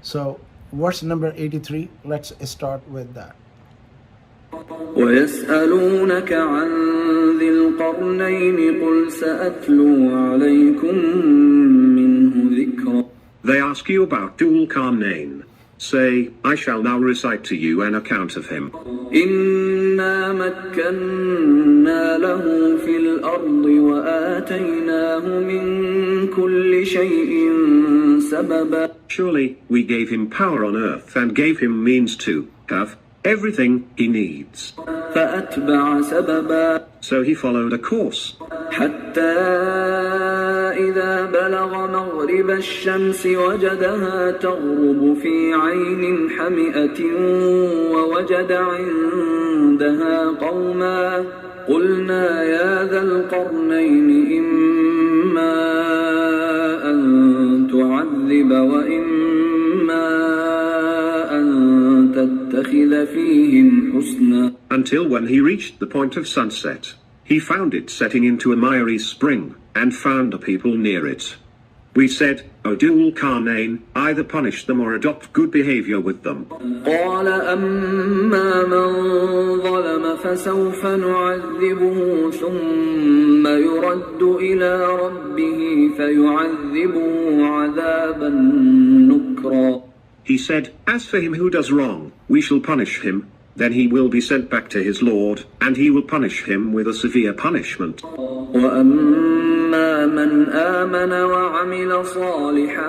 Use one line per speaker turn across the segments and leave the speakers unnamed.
So verse number 83, let's start with that.
ويسألونك عن ذي القرنين قل سأتلو عليكم منه ذكرا.
They ask you about Dhul Qarnayn. Say, I shall now recite to you an account of him.
إنا مكنا له في الأرض وآتيناه من كل شيء سببا.
Surely, we gave him power on earth and gave him means to have everything he needs.
فأتبع سببا.
So he followed a course.
حتى إذا بلغ مغرب الشمس وجدها تغرب في عين حمئة ووجد عندها قوما قلنا يا ذا القرنين إما أن تعذب وإما أن تتخذ فيهم حسنا.
Until when he reached the point of sunset, he found it setting into a miry spring, and found a people near it. We said, O Dhul Qarnayn, either punish them or adopt good behavior with them.
قال أما من ظلم فسوف نعذبه ثم يرد إلى ربه فيعذبه عذابا نكرا.
He said, As for him who does wrong, we shall punish him. Then he will be sent back to his Lord, and he will punish him with a severe punishment.
وأما من آمن وعمل صالحا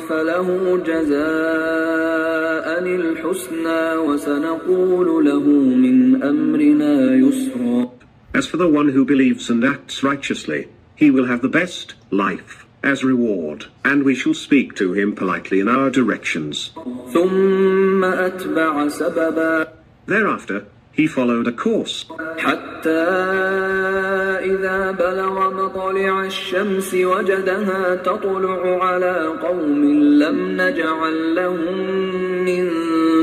فله جزاء الحسنى وسنقول له من أمرنا يسرا.
As for the one who believes and acts righteously, he will have the best life as reward, and we shall speak to him politely in our directions.
ثم أتبع سببا.
Thereafter, he followed a course.
حتى إذا بلغ مطلع الشمس وجدها تطلع على قوم لم نجعل لهم من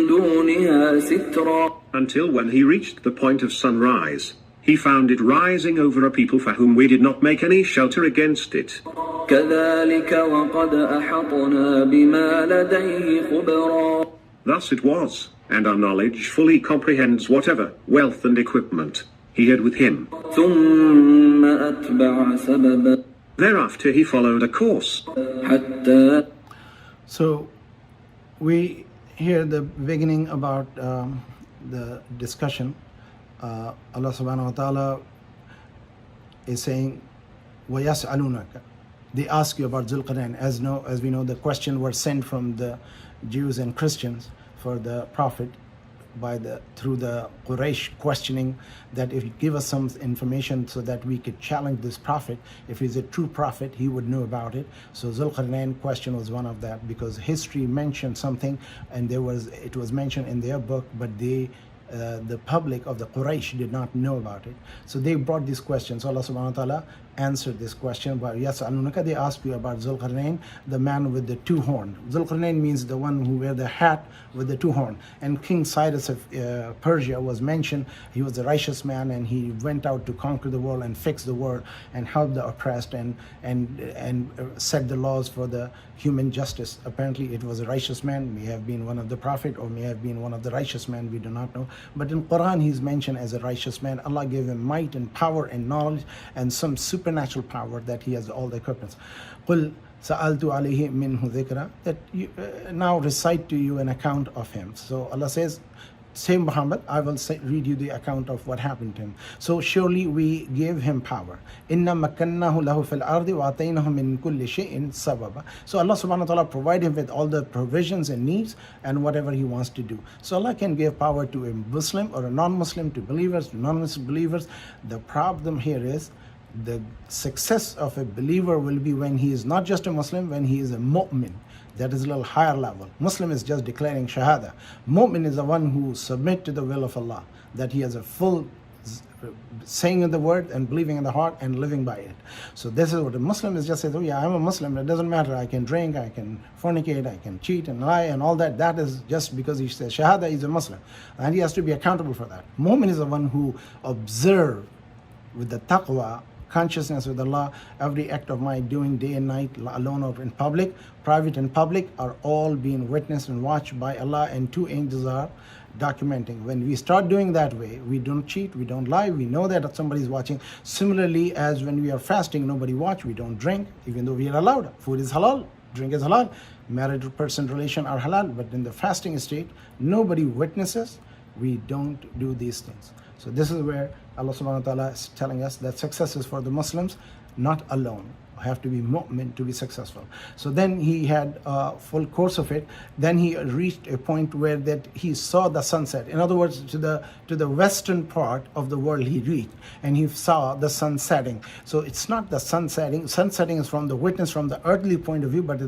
دونها سترا.
Until when he reached the point of sunrise, he found it rising over a people for whom we did not make any shelter against it.
كذلك وقد أحطنا بما لديه خبرا.
Thus it was, and our knowledge fully comprehends whatever wealth and equipment he had with him.
ثم أتبع سببا.
Thereafter he followed a course.
حتى.
So we hear the beginning about the discussion. Allah subhanahu wa ta'ala is saying, وَيَسْأَلُونَكَ. They ask you about Dhul Qarnayn. As we know, the question was sent from the Jews and Christians for the Prophet through the Quraysh, questioning that if you give us some information so that we could challenge this Prophet, if he's a true Prophet, he would know about it. So Dhul Qarnayn question was one of that, because history mentioned something, and it was mentioned in their book, but the public of the Quraysh did not know about it. So they brought these questions. Allah subhanahu wa ta'ala answered this question by Yas'alunaka. They asked you about Dhul Qarnayn, the man with the two horns. Dhul Qarnayn means the one who wear the hat with the two horns. And King Cyrus of Persia was mentioned. He was a righteous man, and he went out to conquer the world and fix the world and help the oppressed and set the laws for the human justice. Apparently it was a righteous man, may have been one of the prophet, or may have been one of the righteous men, we do not know. But in Quran he's mentioned as a righteous man. Allah gave him might and power and knowledge and some supernatural power, that he has all the equipments. قُلْ سَأَلْتُ عَلَيْهِ مِنْهُ ذِكْرًا. That you now recite to you an account of him. So Allah says, say Muhammad, I will read you the account of what happened to him. So surely we gave him power. إِنَّا مَكَّنَّاهُ لَهُ فِي الْأَرْضِ وَآتَيْنَاهُ مِنْ كُلِّ شَيْءٍ سَبَبًا. So Allah subhanahu wa ta'ala provide him with all the provisions and needs and whatever he wants to do. So Allah can give power to a Muslim or a non-Muslim, to believers, to non-Muslim believers. The problem here is the success of a believer will be when he is not just a Muslim, when he is a mu'min. That is a little higher level. Muslim is just declaring shahada. Mu'min is the one who submit to the will of Allah, that he has a full saying of the word and believing in the heart and living by it. So this is what a Muslim is, just says, oh yeah, I'm a Muslim, it doesn't matter, I can drink, I can fornicate, I can cheat and lie and all that. That is just because he says shahada, he's a Muslim, and he has to be accountable for that. Mu'min is the one who observe with the taqwa consciousness with Allah. Every act of my doing day and night, alone or in public, private and public, are all being witnessed and watched by Allah, and 2 angels are documenting. When we start doing that way, we don't cheat, we don't lie, we know that somebody is watching. Similarly, as when we are fasting, nobody watch, we don't drink, even though we are allowed. Food is halal, drink is halal, married person relation are halal, but in the fasting state, nobody witnesses, we don't do these things. So this is where Allah subhanahu wa ta'ala is telling us that success is for the Muslims, not alone. Have to be mu'min to be successful. So then he had a full course of it. Then he reached a point where that he saw the sunset. In other words, to the western part of the world he reached, and he saw the sun setting. So it's not the sun setting. Sun setting is from the witness, from the earthly point of view, but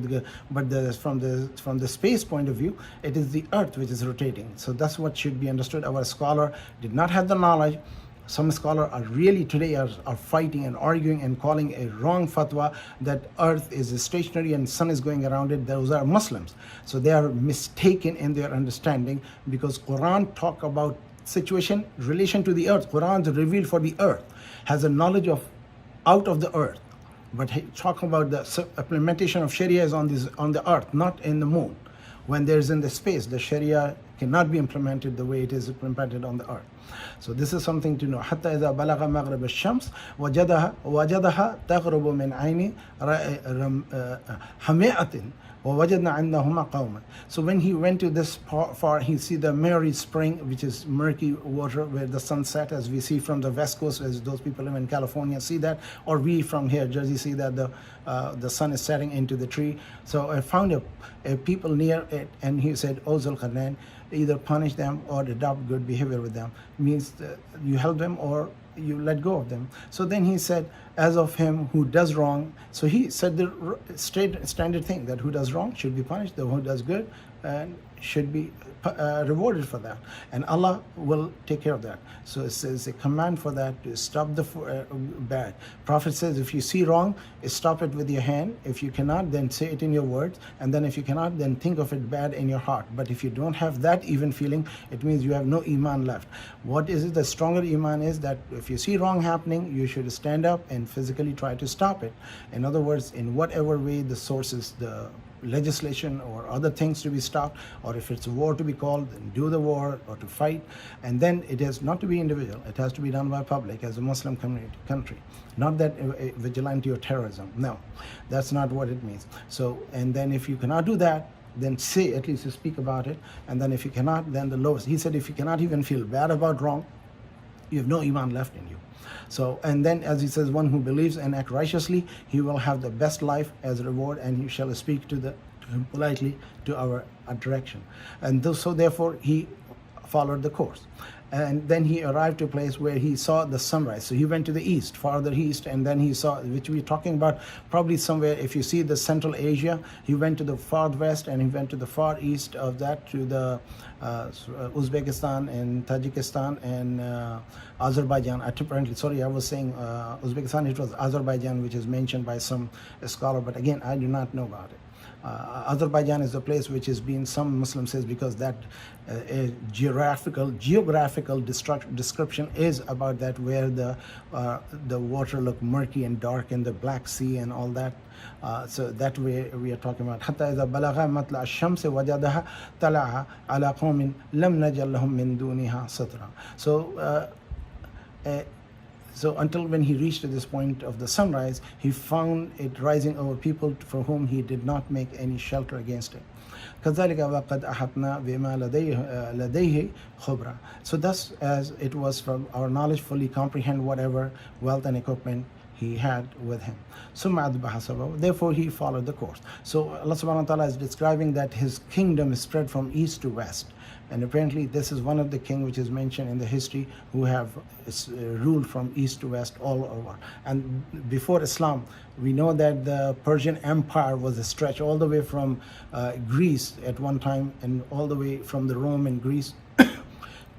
from the space point of view, it is the earth which is rotating. So that's what should be understood. Our scholar did not have the knowledge. Some scholars are really today are fighting and arguing and calling a wrong fatwa that earth is stationary and sun is going around it. Those are Muslims. So they are mistaken in their understanding, because Quran talk about situation relation to the earth. Quran is revealed for the earth, has a knowledge of out of the earth. But talk about the implementation of Sharia is on the earth, not in the moon. When there's in the space, the Sharia cannot be implemented the way it is implemented on the earth. So this is something to know. حتى إذا بلغ مغرب الشمس وجدها تغرب من عين حمئة ووجدنا عندهما قوما. So when he went to this far, he see the Mary Spring, which is murky water where the sun set, as we see from the west coast, as those people live in California see that, or we from here, Jersey, see that the sun is setting into the tree. So I found a people near it, and he said, O Zulqarnain, either punish them or adopt good behavior with them. Means that you help them or you let go of them. So then he said, as of him who does wrong. So he said the standard thing, that who does wrong should be punished, the who does good and should be rewarded for that, and Allah will take care of that. So it says a command for that to stop the bad. Prophet says, if you see wrong, stop it with your hand. If you cannot, then say it in your words, and then if you cannot, then think of it bad in your heart. But if you don't have that even feeling, it means you have no iman left. What is it? The stronger iman is that if you see wrong happening, you should stand up and physically try to stop it. In other words, in whatever way the sources, the legislation or other things to be stopped, or if it's a war to be called, then do the war or to fight. And then it has not to be individual, it has to be done by public as a Muslim country, not that vigilante or terrorism. No, that's not what it means. So, and then if you cannot do that, then say, at least speak about it. And then if you cannot, then the lowest. He said, if you cannot even feel bad about wrong, you have no iman left in you. So, and then as he says, one who believes and act righteously, he will have the best life as a reward, and he shall speak to him politely to our direction. And so therefore he followed the course. And then he arrived to a place where he saw the sunrise. So he went to the east, farther east, and then he saw, which we're talking about probably somewhere, if you see the Central Asia, he went to the far west, and he went to the far east of that, to the Uzbekistan and Tajikistan and Azerbaijan. Apparently, sorry, I was saying Uzbekistan, it was Azerbaijan, which is mentioned by some scholar, but again, I do not know about it. Azerbaijan is a place which has been, some Muslims says, because that geographical description is about that, where the water look murky and dark in the Black Sea and all that. So that way we are talking about. حتى إذا بلغ مطلع الشمس وجدها طلع على قوم لم نجعل لهم من دونها سترا. So until when he reached to this point of the sunrise, he found it rising over people for whom he did not make any shelter against it. كذلك وقد أحطنا بما لديه خبرا. So thus, as it was from our knowledge, fully comprehend whatever wealth and equipment he had with him. Therefore he followed the course. So Allah subhanahu wa ta'ala is describing that his kingdom is spread from east to west. And apparently this is one of the king which is mentioned in the history who have ruled from east to west all over. And before Islam, we know that the Persian Empire was a stretch all the way from Greece at one time, and all the way from the Rome and Greece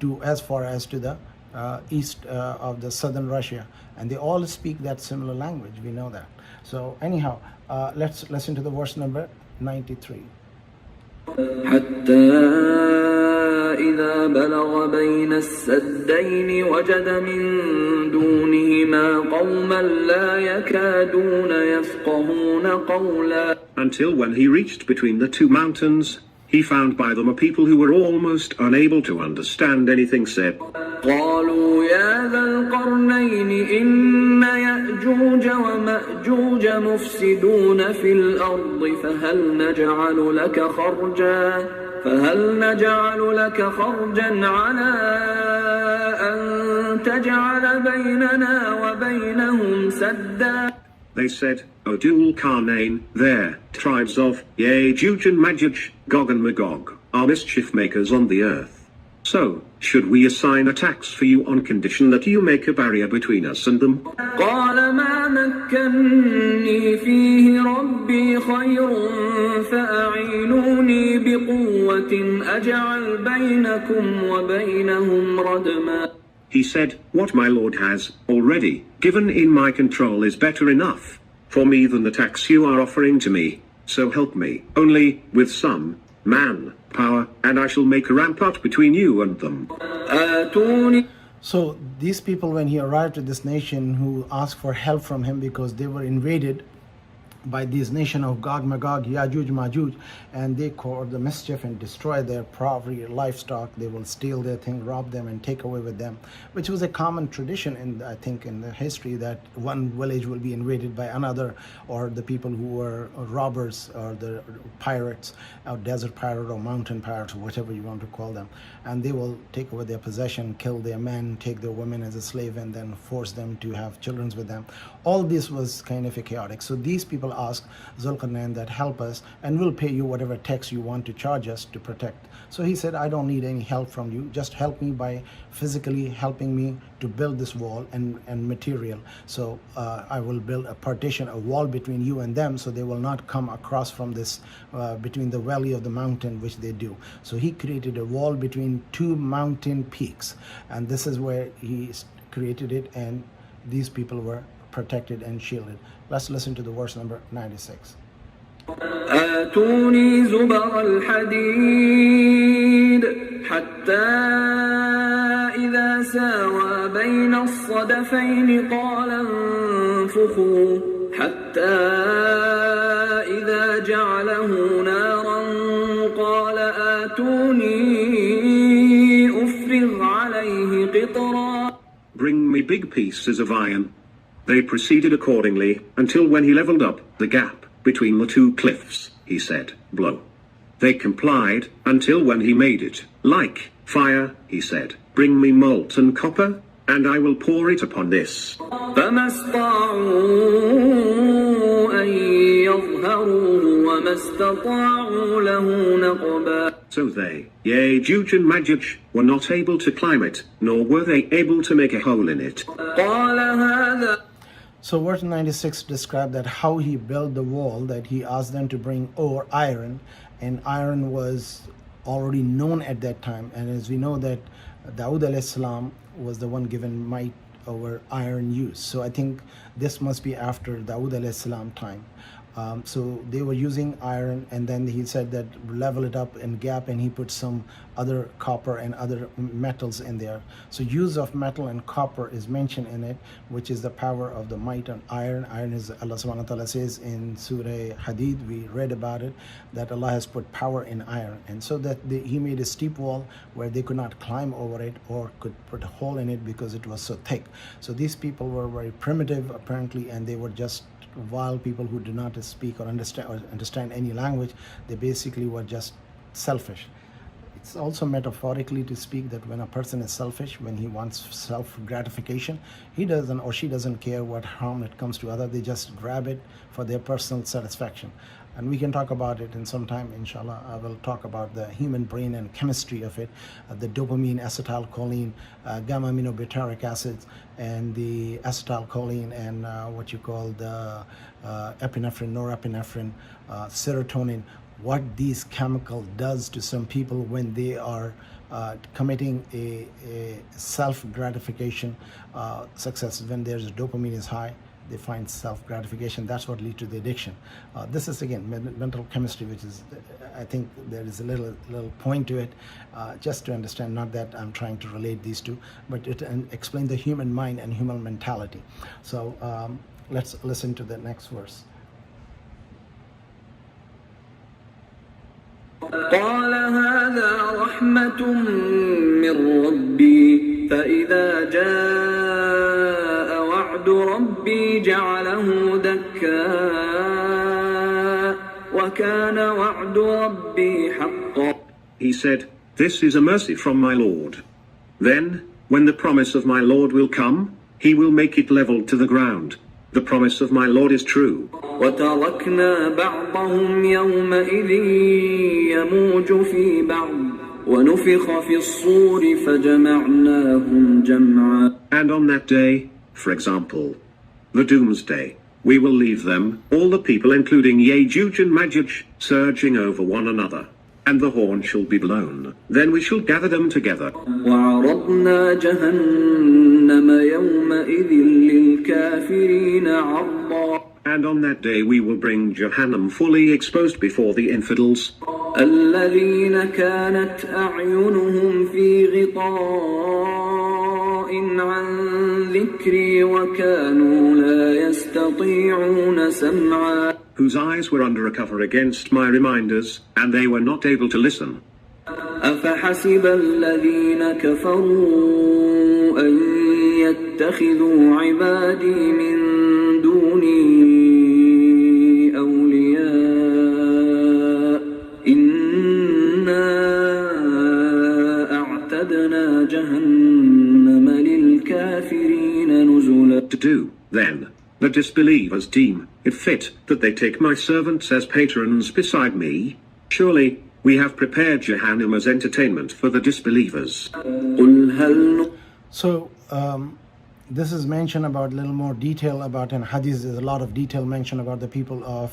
to as far as to the east of the southern Russia. And they all speak that similar language, we know that. So anyhow, let's listen to the verse number 93.
حتى إذا بلغ بين السدين وجد من دونهما قوما لا يكادون يفقهون قولا.
Until when he reached between the two mountains, he found by them a people who were almost unable to understand anything said.
قالوا يا ذا القرنين إن يأجوج ومأجوج مفسدون في الأرض فهل نجعل لك خرجا على أن تجعل بيننا وبينهم سدا.
They said, O Dul-Qarnayn, there, tribes of Ya'juj and Ma'juj, Gog and Magog, are mischief makers on the earth. So, should we assign a tax for you on condition that you make a barrier between us and them?
قال ما مكني فيه ربي خير فأعينوني بقوة أجعل بينكم وبينهم ردما.
He said, what my Lord has already given in my control is better enough for me than the tax you are offering to me. So help me only with some manpower, and I shall make a rampart between you and them.
So these people, when he arrived to this nation, who asked for help from him because they were invaded by this nation of Gog, Magog, Ya'juj, Ma'juj, and they cause the mischief and destroy their property, livestock. They will steal their thing, rob them, and take away with them, which was a common tradition in, I think, in the history, that one village will be invaded by another, or the people who were robbers, or the pirates, or desert pirate, or mountain pirates, or whatever you want to call them, and they will take away their possession, kill their men, take their women as a slave, and then force them to have children with them. All this was kind of a chaotic. So these people asked Zulqarnain that help us, and we'll pay you whatever tax you want to charge us to protect. So he said, I don't need any help from you. Just help me by physically helping me to build this wall and material. So I will build a partition, a wall between you and them, so they will not come across from this, between the valley of the mountain, which they do. So he created a wall between two mountain peaks, and this is where he created it, and these people were protected and shielded. Let's listen to the verse number 96.
آتوني زبر الحديد حتى إذا ساوى بين الصدفين قال انفخوا حتى إذا جعله نارا قال آتوني أفرغ عليه قطرا.
Bring me big pieces of iron. They proceeded accordingly, until when he leveled up the gap between the two cliffs, he said, blow. They complied, until when he made it like fire, he said, bring me molten copper, and I will pour it upon this.
فما استطاعوا أن يظهروه وما استطاعوا له نقبا.
So they, Ya'juj and Ma'juj, were not able to climb it, nor were they able to make a hole in it.
قال هذا.
So verse 96 described that how he built the wall, that he asked them to bring ore, iron, and iron was already known at that time. And as we know that Dawood alayhi salam was the one given might over iron use. So I think this must be after Dawood alayhi salam time. So they were using iron, and then he said that level it up in gap, and he put some other copper and other metals in there. So use of metal and copper is mentioned in it, which is the power of the might on iron. Iron is, Allah subhanahu wa ta'ala says in Surah Hadid, we read about it, that Allah has put power in iron, and so that he made a steep wall where they could not climb over it or could put a hole in it because it was so thick. So these people were very primitive apparently, and they were just wild people who do not speak or understand any language. They basically were just selfish. It's also metaphorically to speak that when a person is selfish, when he wants self-gratification, he doesn't or she doesn't care what harm it comes to others. They just grab it for their personal satisfaction. And we can talk about it in some time, inshallah. I will talk about the human brain and chemistry of it, the dopamine, acetylcholine, gamma-aminobutyric acids, and the acetylcholine, and what you call the epinephrine, norepinephrine, serotonin, what these chemical does to some people when they are committing a self-gratification success. When there's dopamine is high, they find self-gratification. That's what leads to the addiction. This is again mental chemistry, which is, I think there is a little point to it, just to understand, not that I'm trying to relate these two, but it and explain the human mind and human mentality. So let's listen to the next verse.
قال هذا رحمة من ربي فإذا جاء وعد ربي جعله دكا وكان وعد ربي حقا.
He said, "This is a mercy from my Lord. Then, when the promise of my Lord will come, he will make it level to the ground. The promise of my Lord is true."
وتركنا بعضهم يومئذ يموج في بعض ونفخ في الصور فجمعناهم جمعا.
And on that day, for example, the doomsday, we will leave them, all the people including Yajuj and Majuj, surging over one another. And the horn shall be blown. Then we shall gather them together.
وعرضنا جهنم يومئذ للكافرين عرضا.
And on that day we will bring Jahannam fully exposed before the infidels.
الذين كانت أعينهم في غطاء عن ذكري وكانوا لا يستطيعون سمعا.
Whose eyes were under a cover against my reminders, and they were not able to listen.
أفحسب الذين كفروا أن يتخذوا عبادي من دوني أولياء إنا أعتدنا جهنم للكافرين نزلا.
To do, then, the disbelievers deem it fit that they take my servants as patrons beside me. Surely, we have prepared Jahannam as entertainment for the disbelievers.
So this is mentioned about a little more detail about in hadith. There's a lot of detail mentioned about the people of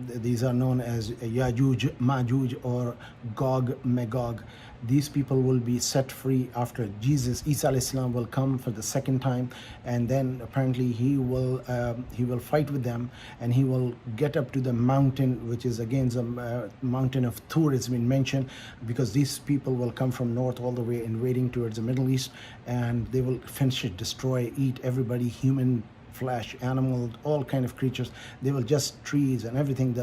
these are known as Yajuj, Majuj, or Gog, Magog. These people will be set free after Jesus, Isa alayhi salam, will come for the second time, and then apparently he will fight with them, and he will get up to the mountain, which is again the mountain of Tur has been mentioned, because these people will come from north all the way invading towards the Middle East, and they will finish it, destroy, eat everybody, human, flesh, animals, all kind of creatures. They will just trees and everything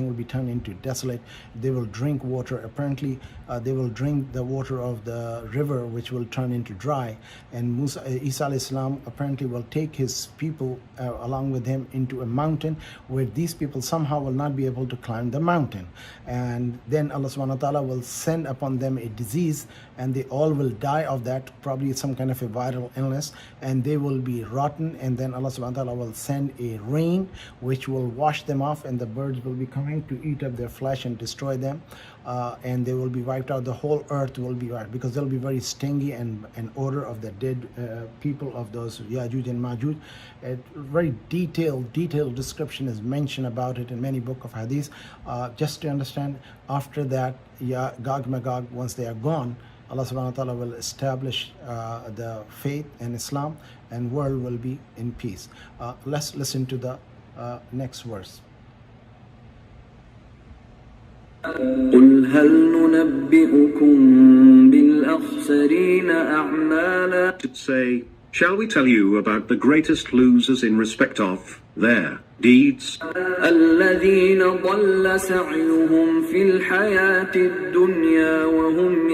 will be turned into desolate. They will drink water. Apparently they will drink the water of the river, which will turn into dry. And Isa alayhi salam apparently will take his people along with him into a mountain where these people somehow will not be able to climb the mountain, and then Allah subhanahu wa ta'ala will send upon them a disease, and they all will die of that, probably some kind of a viral illness, and they will be rotten, and then Allah subhanahu wa ta'ala will send a rain which will wash them off, and the birds will be coming to eat up their flesh and destroy them, and they will be wiped out. The whole earth will be wiped, because they'll be very stingy and an odor of the dead people of those Yajuj and Majuj. A very detailed description is mentioned about it in many books of hadith. Just to understand, after that, Gog Magog, once they are gone, Allah subhanahu wa ta'ala will establish the faith and Islam, and world will be in peace. Let's listen to the next verse.
قل هل ننبئكم بالأخسرين أعمالا.
Say, shall we tell you about the greatest losers in respect of their deeds?
الذين ضل سعيهم في الحياة الدنيا وهم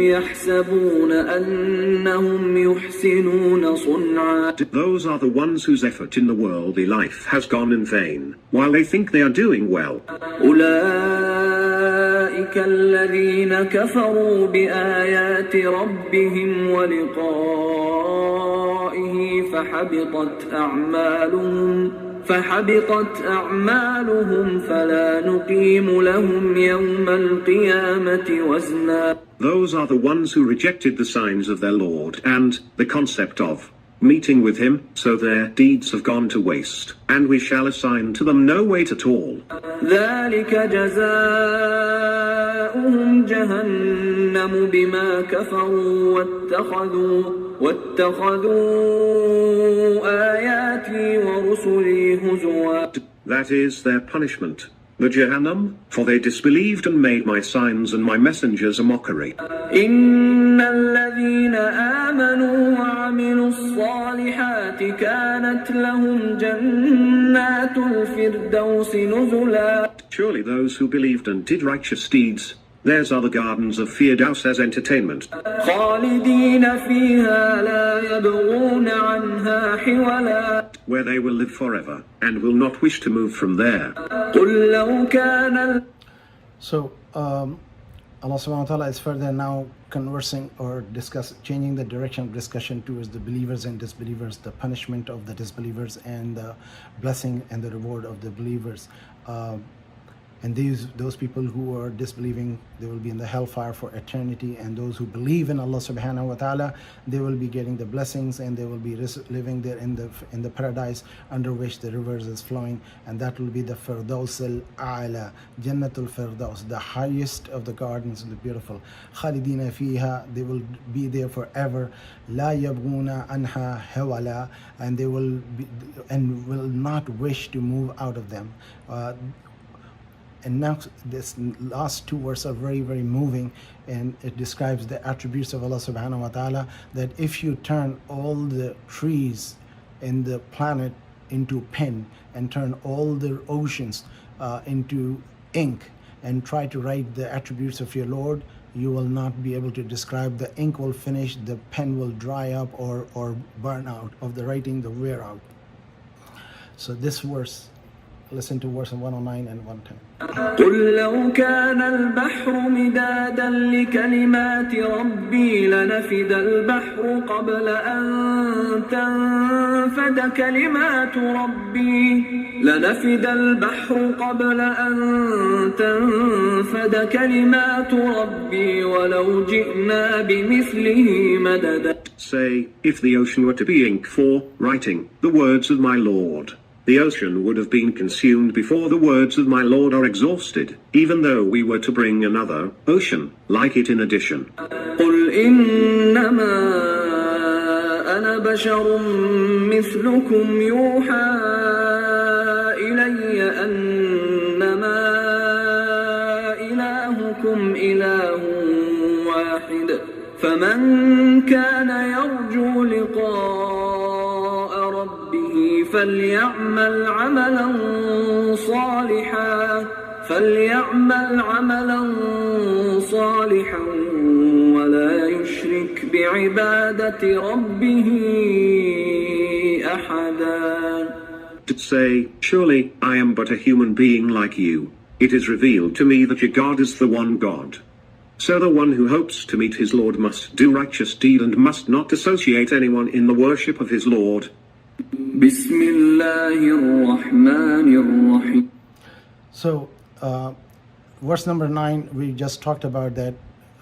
يحسبون أنهم يحسنون صنعا.
Those are the ones whose effort in the worldly life has gone in vain, while they think they are doing well.
أولئك الذين كفروا بآيات ربهم ولقائه فحبطت أعمالهم فلا نقيم لهم يوم القيامة وزنا.
Those are the ones who rejected the signs of their Lord and the concept of meeting with him, so their deeds have gone to waste, and we shall assign to them no weight at all.
ذلك جزاؤهم جهنم بما كفروا واتخذوا آياتي ورسلي هزوا.
That is their punishment, the Jahannam, for they disbelieved and made my signs and my messengers a mockery.
إن الذين آمنوا وعملوا الصالحات كانت لهم جنات الفردوس نزلا.
Surely those who believed and did righteous deeds, theirs are the gardens of Firdaus as entertainment,
خالدين فيها لا يبغون عنها حولا.
where they will live forever, and will not wish to move from there.
قل لو كان.
So Allah subhanahu wa ta'ala is further now conversing or changing the direction of discussion towards the believers and disbelievers, the punishment of the disbelievers and the blessing and the reward of the believers. And those people who are disbelieving, they will be in the hellfire for eternity. And those who believe in Allah subhanahu wa ta'ala, they will be getting the blessings and they will be living there in the paradise under which the rivers is flowing. And that will be the Firdaus al-A'la, Jannatul Firdaus, the highest of the gardens, the beautiful. Khalidina fiha, they will be there forever. La yabghuna anha hawala, and they will not wish to move out of them. And now this last two verses are very, very moving, and it describes the attributes of Allah subhanahu wa ta'ala, that if you turn all the trees in the planet into pen and turn all the oceans into ink and try to write the attributes of your Lord, you will not be able to describe. The ink will finish, the pen will dry up or burn out of the writing, the wear out. So this verse, listen to verse 109 and 110.
قل لو كان البحر مدادا لكلمات ربي لنفد البحر قبل أن تنفد كلمات ربي لنفد البحر قبل أن تنفد كلمات ربي ولو جئنا بمثله مددا.
Say, if the ocean were to be ink for writing the words of my Lord, the ocean would have been consumed before the words of my Lord are exhausted, even though we were to bring another ocean like it in addition.
قل إنما أنا بشر مثلكم يوحى إلي أنما إلهكم إله واحد فمن كان يرجو لقاء ربه فليعمل عملا صالحا ولا يشرك بعبادة ربه أحدا.
To say, surely I am but a human being like you. It is revealed to me that your God is the one God. So the one who hopes to meet his Lord must do righteous deed and must not associate anyone in the worship of his Lord.
بسم الله الرحمن الرحيم.
So verse number 9, we just talked about that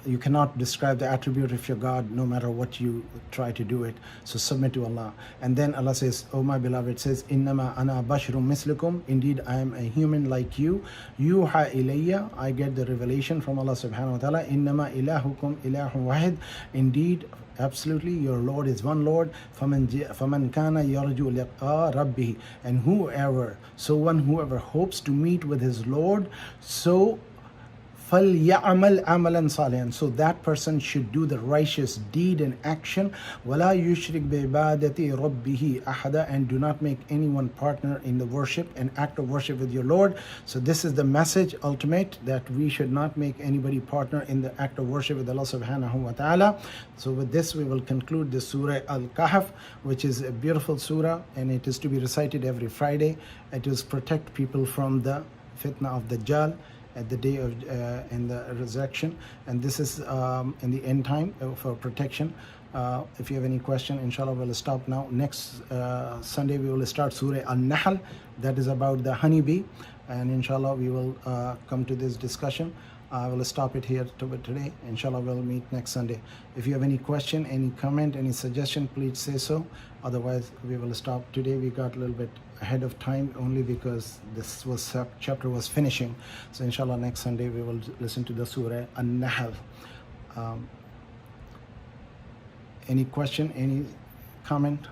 you cannot describe the attribute of your God no matter what you try to do it. So submit to Allah. And then Allah says, oh my beloved, says, Innama ana basharum mislukum, indeed I am a human like you. Yuha ilayya, I get the revelation from Allah subhanahu wa ta'ala. Innama ilahukum ilahun wahid, indeed absolutely your Lord is one Lord. Faman kana yarju liqa rabbih, and whoever hopes to meet with his Lord, so فَلْيَعْمَلْ عَمَلًا صَالِحًا, so that person should do the righteous deed and action. وَلَا يُشْرِكْ بِعِبَادَةِ رَبِّهِ أَحَدًا, and do not make anyone partner in the worship and act of worship with your Lord. So this is the message ultimate, that we should not make anybody partner in the act of worship with Allah subhanahu wa ta'ala. So with this we will conclude the Surah Al-Kahaf, which is a beautiful surah, and it is to be recited every Friday. It is protect people from the fitna of Dajjal at the day of in the resurrection, and this is in the end time for protection. If you have any question, inshallah we'll stop now. Next Sunday we will start Surah Al-Nahl, that is about the honeybee, and inshallah we will come to this discussion. I will stop it here today. Inshallah we'll meet next Sunday. If you have any question, any comment, any suggestion, please say so. Otherwise we will stop today. We got a little bit ahead of time only because this chapter was finishing. So inshallah next Sunday we will listen to the Surah An-Nahl. Any question, any comment?